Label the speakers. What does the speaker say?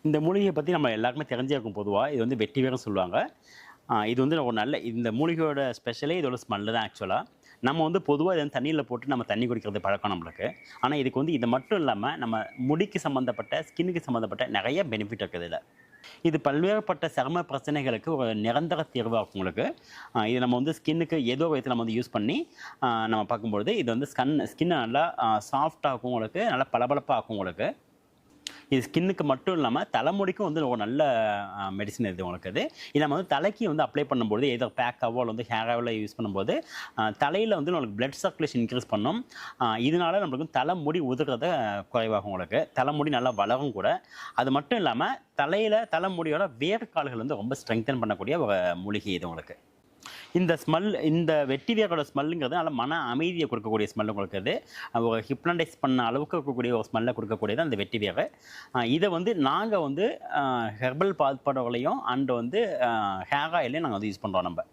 Speaker 1: இந்த மூலிகையை பற்றி நம்ம எல்லாருக்குமே தெரிஞ்சிருக்கும் பொதுவாக. இது வந்து வெட்டிவேர்ன்னு சொல்லுவாங்க. இது வந்து ஒரு நல்ல இந்த மூலிகையோட ஸ்பெஷலே இதோட ஸ்மெல்லு தான் ஆக்சுவலா. நம்ம வந்து பொதுவா இத தண்ணீல போட்டு நம்ம தண்ணி குடிக்கிறது பழக்கம் நம்மளுக்கு. ஆனா இதுக்கு வந்து இது மட்டும் இல்லாம, நம்ம முடிக்கு சம்மந்தப்பட்ட, ஸ்கின்னுக்கு சம்மந்தப்பட்ட நெறைய பெனிஃபிட் இருக்குது இதுல. இது பல்வேறுபட்ட சரும பிரச்சனைகளுக்கு ஒரு நிரந்தர தீர்வா இருக்கும் உங்களுக்கு. இது நம்ம வந்து ஸ்கின்னுக்கு ஏதோ விதத்துல நம்ம வந்து யூஸ் பண்ணி, நம்ம பார்க்கும்பொழுது இது வந்து ஸ்கின்ன நல்லா சாஃப்ட்டா ஆக்கும் உங்களுக்கு. நல்லா பளபளப்பா ஆக்கும் உங்களுக்கு. இது ஸ்கின்னுக்கு மட்டும் இல்லாம, தலைமுடிக்கும் வந்து ஒரு நல்ல மெடிசின் இது உங்களுக்கு அது. இது நம்ம வந்து தலைக்கு வந்து அப்ளை பண்ணும்போது, எதர் பேக்காவோ அல்ல வந்து ஹேர் ஆயிலோ யூஸ் பண்ணும்போது, தலையில வந்து நம்மளுக்கு பிளட் சர்க்குலேஷன் இன்க்ரீஸ் பண்ணும். இதனால நம்மளுக்கு தலைமுடி உதிர்றத குறைவாகும் உங்களுக்கு. தலைமுடி நல்லா வளரும் கூட. அது மட்டும் இல்லாம, தலைமுடியோட வேர்க்கால்கள் வந்து ரொம்ப ஸ்ட்ரெங்தன் பண்ணக்கூடிய ஒரு மூலிகை இது உங்களுக்கு. இந்த வெட்டிவேரோட ஸ்மெல்லுங்கிறது நல்ல மன அமைதியை கொடுக்கக்கூடிய ஸ்மெல் உங்களுக்கு அது. ஒரு ஹிப்னடைஸ் பண்ண அளவுக்கு இருக்கக்கூடிய ஒரு ஸ்மெல்லை கொடுக்கக்கூடியது அந்த வெட்டிவேர். இதை வந்து நாங்கள் வந்து ஹெர்பல் பாத்படங்களையும் அண்ட் வந்து ஹேர் ஆயிலையும் நாங்கள் வந்து யூஸ் பண்ணுறோம் நம்ம.